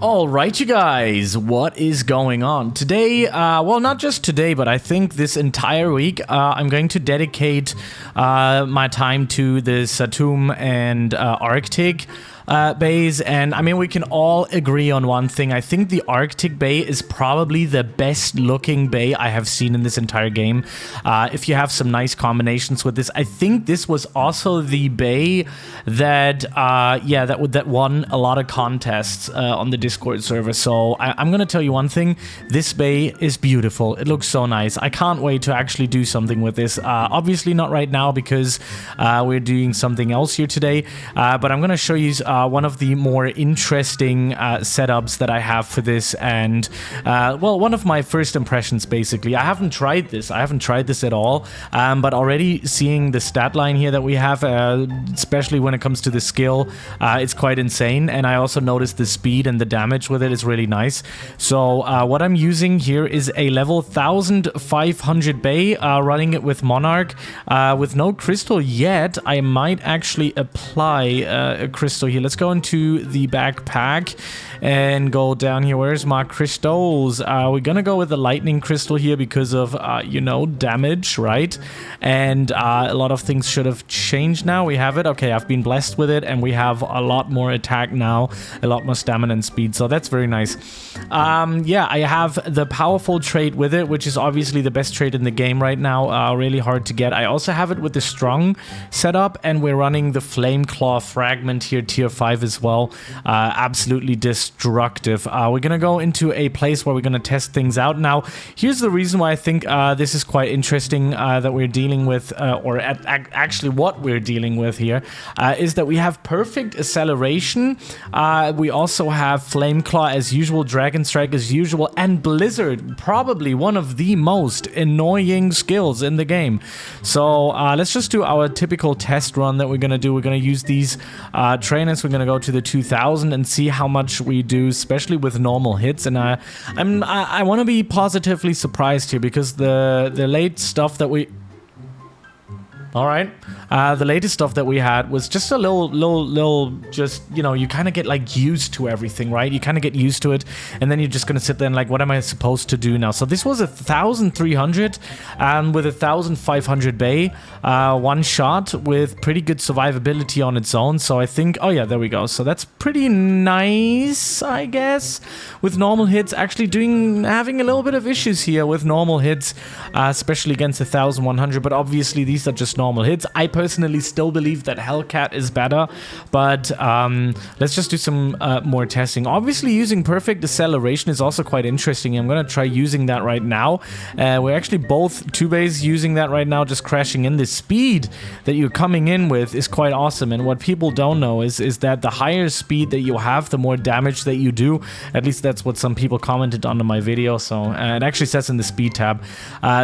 Alright you guys, what is going on? Today, well not just today, but I think this entire week, I'm going to dedicate my time to the Satum and Arctic bays, and I mean we can all agree on one thing. I think the Arctic bay is probably the best looking bay I have seen in this entire game. If you have some nice combinations with this, I think this was also the bay that that won a lot of contests on the Discord server. So I'm gonna tell you one thing, this bay is beautiful. It looks so nice. I can't wait to actually do something with this. Obviously not right now because we're doing something else here today, but I'm gonna show you one of the more interesting setups that I have for this, and well, one of my first impressions basically. I haven't tried this at all, but already seeing the stat line here that we have, especially when it comes to the skill, it's quite insane, and I also noticed the speed and the damage with it is really nice. So what I'm using here is a level 1500 bay, running it with Monarch, with no crystal yet. I might actually apply a crystal here. Let's go into the backpack and go down here. Where's my crystals? We're gonna go with the lightning crystal here because of you know, damage, right? And a lot of things should have changed now. We have it. Okay, I've been blessed with it, and we have a lot more attack now, a lot more stamina and speed, so that's very nice. Yeah, I have the powerful trait with it, which is obviously the best trait in the game right now, really hard to get. I also have it with the strong setup, and we're running the flame claw fragment here, tier 5 as well. Absolutely destructive. We're gonna go into a place where we're gonna test things out. Now, here's the reason why I think this is quite interesting, that we're dealing with, actually what we're dealing with here, is that we have perfect acceleration. We also have flame claw as usual, dragon strike as usual, and blizzard, probably one of the most annoying skills in the game. So let's just do our typical test run that we're gonna do. We're gonna use these trainers. We're gonna go to the 2000 and see how much we do, especially with normal hits. And I want to be positively surprised here because the late stuff that we... Alright, the latest stuff that we had was just a little, just, you know, you kind of get like used to everything, right? You kind of get used to it, and then you're just gonna sit there and like, what am I supposed to do now? So this was 1300 with 1500 bay, one shot with pretty good survivability on its own. So I think, oh yeah, there we go. So that's pretty nice, I guess. With normal hits, actually having a little bit of issues here with normal hits, especially against 1100, but obviously these are just normal hits. I personally still believe that Hellcat is better, but let's just do some more testing. Obviously using perfect acceleration is also quite interesting. I'm gonna try using that right now. We're actually both two bays using that right now, just crashing in. The speed that you're coming in with is quite awesome, and what people don't know is that the higher speed that you have, the more damage that you do. At least that's what some people commented under my video, so it actually says in the speed tab.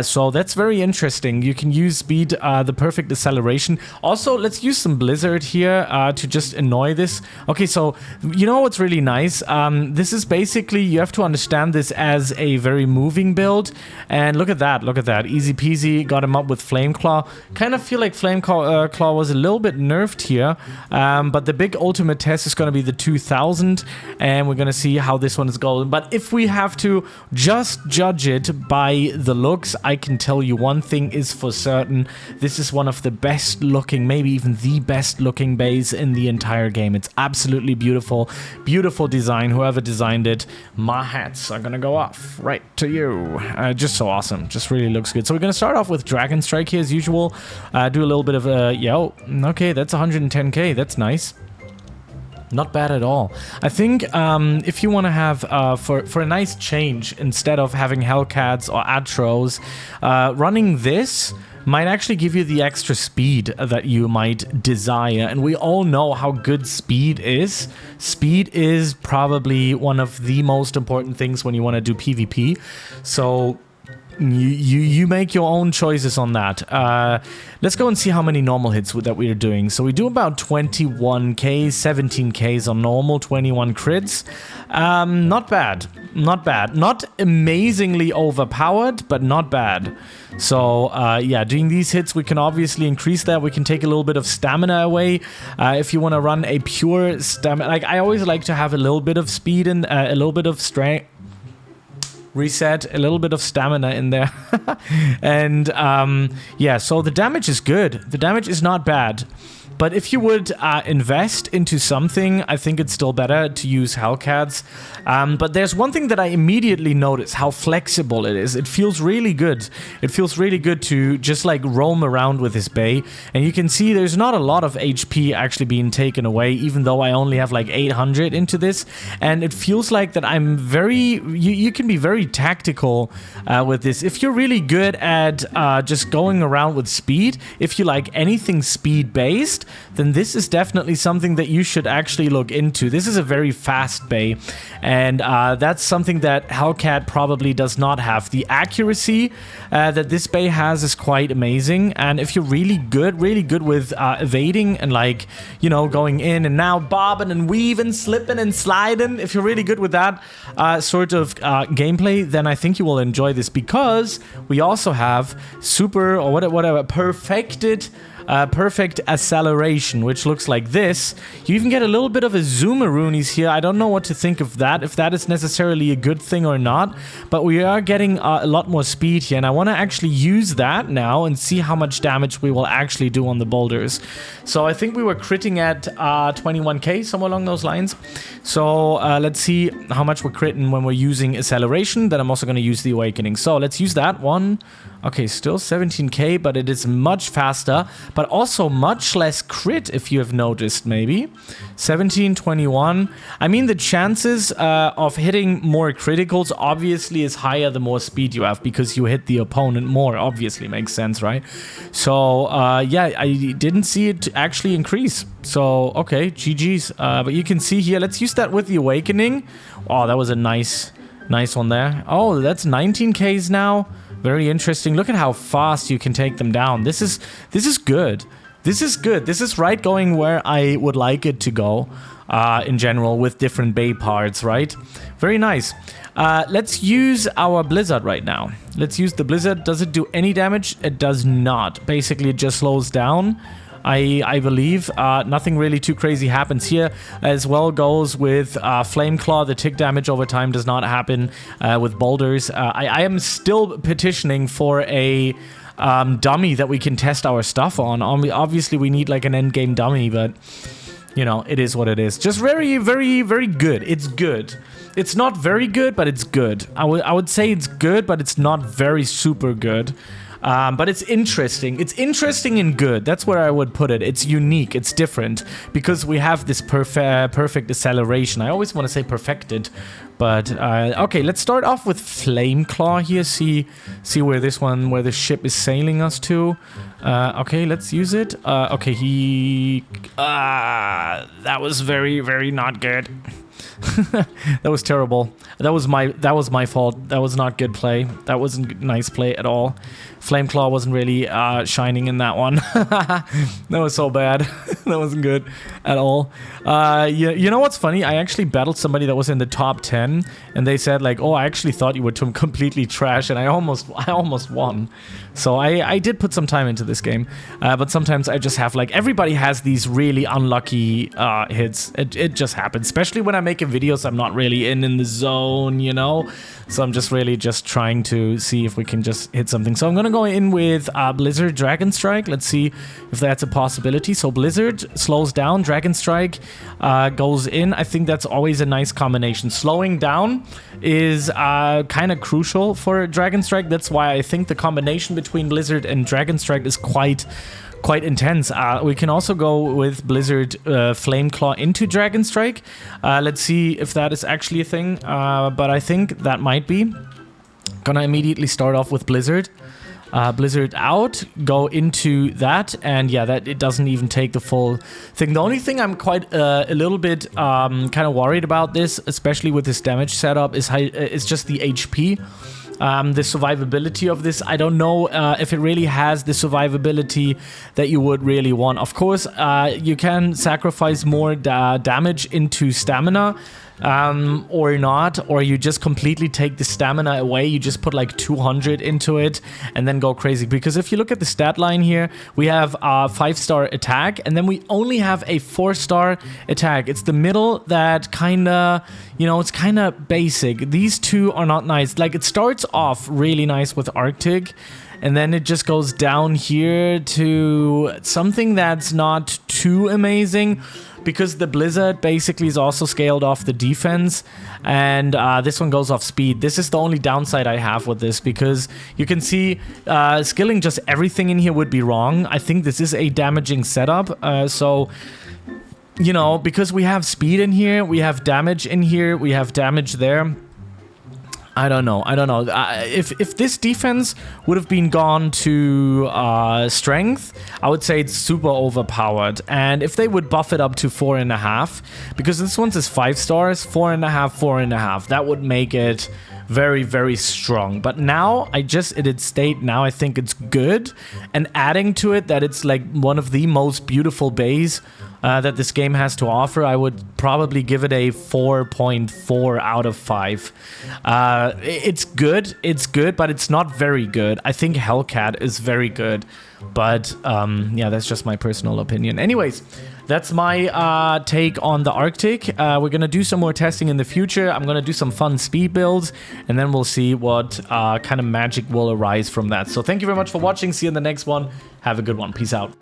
So that's very interesting. You can use speed, the perfect acceleration. Also, let's use some blizzard here to just annoy this. Okay, so you know what's really nice? This is basically, you have to understand this as a very moving build, and look at that, easy peasy, got him up with flame claw. Kind of feel like flame claw was a little bit nerfed here, but the big ultimate test is going to be the 2000, and we're going to see how this one is going. But if we have to just judge it by the looks, I can tell you one thing is for certain: this is one of the best looking, maybe even the best looking bays in the entire game. It's absolutely beautiful. Beautiful design. Whoever designed it, my hats are gonna go off right to you. Just so awesome. Just really looks good. So we're gonna start off with Dragon Strike here as usual. Do a little bit of a... okay, that's 110k. That's nice. Not bad at all. I think if you want to have, for a nice change, instead of having Hellcats or Atros, running this might actually give you the extra speed that you might desire. And we all know how good speed is. Speed is probably one of the most important things when you want to do PvP. So You make your own choices on that. Let's go and see how many normal hits that we are doing. So we do about 21k, 17ks on normal, 21 crits. Not bad. Not bad. Not amazingly overpowered, but not bad. So, yeah, doing these hits, we can obviously increase that. We can take a little bit of stamina away. If you want to run a pure stamina... Like, I always like to have a little bit of speed and a little bit of strength. Reset, a little bit of stamina in there. And, yeah, so the damage is good. The damage is not bad. But if you would invest into something, I think it's still better to use Hellcats. But there's one thing that I immediately notice, how flexible it is. It feels really good. It feels really good to just like roam around with this Bey. And you can see there's not a lot of HP actually being taken away, even though I only have like 800 into this. And it feels like that I'm very... You can be very tactical with this. If you're really good at just going around with speed, if you like anything speed-based, then this is definitely something that you should actually look into. This is a very fast Bey, and that's something that Hellcat probably does not have. The accuracy that this Bey has is quite amazing, and if you're really good with evading and like, you know, going in and now bobbing and weaving, slipping and sliding, if you're really good with that sort of gameplay, then I think you will enjoy this, because we also have super or whatever perfect acceleration, which looks like this. You even get a little bit of a zoomaroonies here. I don't know what to think of that, if that is necessarily a good thing or not, but we are getting a lot more speed here, and I want to actually use that now and see how much damage we will actually do on the boulders. So I think we were critting at 21k, somewhere along those lines. So let's see how much we're critting when we're using acceleration. Then I'm also going to use the awakening. So let's use that one. Okay, still 17k, but it is much faster, but also much less crit, if you have noticed, maybe. 17, 21. I mean, the chances of hitting more criticals obviously is higher the more speed you have, because you hit the opponent more. Obviously, makes sense, right? So, yeah, I didn't see it actually increase. So, okay, GG's. But you can see here, let's use that with the awakening. Oh, that was a nice one there. Oh, that's 19ks now. Very interesting. Look at how fast you can take them down. This is good. This is good. This is right going where I would like it to go in general with different Bey parts, right? Very nice. Let's use our Blizzard right now. Let's use the Blizzard. Does it do any damage? It does not. Basically, it just slows down. I believe nothing really too crazy happens here. As well goes with Flame Claw. The tick damage over time does not happen with boulders. I am still petitioning for a dummy that we can test our stuff on. Obviously, we need like an endgame dummy, but you know, it is what it is. Just very, very, very good. It's good. It's not very good, but it's good. I would say it's good, but it's not very super good. But it's interesting. It's interesting and good. That's where I would put it. It's unique. It's different because we have this perfect acceleration. I always want to say perfected, but okay. Let's start off with Flame Claw here. See where where the ship is sailing us to. Okay, let's use it. Okay, that was very, very not good. That was terrible. That was my fault. That was not good play. That wasn't nice play at all. Flame Claw wasn't really shining in that one. That was so bad. That wasn't good at all. You know what's funny? I actually battled somebody that was in the top 10, and they said like, "Oh, I actually thought you were completely trash," and I almost won. So I did put some time into this game, but sometimes I just have like, everybody has these really unlucky hits. It just happens, especially when I'm making videos. I'm not really in the zone, you know. So I'm just really trying to see if we can just hit something. So I'm gonna go in with Blizzard Dragon Strike. Let's see if that's a possibility. So Blizzard slows down, Dragon Strike goes in. I think that's always a nice combination. Slowing down is kind of crucial for Dragon Strike. That's why I think the combination between Blizzard and Dragon Strike is quite intense. We can also go with Blizzard Flame Claw into Dragon Strike. Let's see if that is actually a thing, but I think that might be. Gonna immediately start off with Blizzard. Blizzard out, go into that, and yeah, that it doesn't even take the full thing. The only thing I'm quite a little bit kind of worried about this, especially with this damage setup, is just the HP. the survivability of this. I don't know if it really has the survivability that you would really want. Of course, you can sacrifice more damage into stamina, or not, or you just completely take the stamina away. You just put like 200 into it and then go crazy. Because if you look at the stat line here, we have a 5-star attack, and then we only have a 4-star attack. It's the middle that kind of, you know, it's kind of basic. These two are not nice. Like, it starts off really nice with Arctic, and then it just goes down here to something that's not too amazing, because the Blizzard basically is also scaled off the defense, and this one goes off speed. This is the only downside I have with this, because you can see skilling just everything in here would be wrong. I think this is a damaging setup, so, you know, because we have speed in here, we have damage in here, we have damage there. I don't know. If this defense would have been gone to strength, I would say it's super overpowered. And if they would buff it up to 4.5, because this one's is 5 stars, 4.5, 4.5, that would make it very, very strong. But now, in its state, now I think it's good. And adding to it that it's like one of the most beautiful bays that this game has to offer, I would probably give it a 4.4 out of 5. It's good, but it's not very good. I think Hellcat is very good, but yeah, that's just my personal opinion. Anyways, that's my take on the Arctic. We're gonna do some more testing in the future. I'm gonna do some fun speed builds, and then we'll see what kind of magic will arise from that. So thank you very much for watching. See you in the next one. Have a good one. Peace out.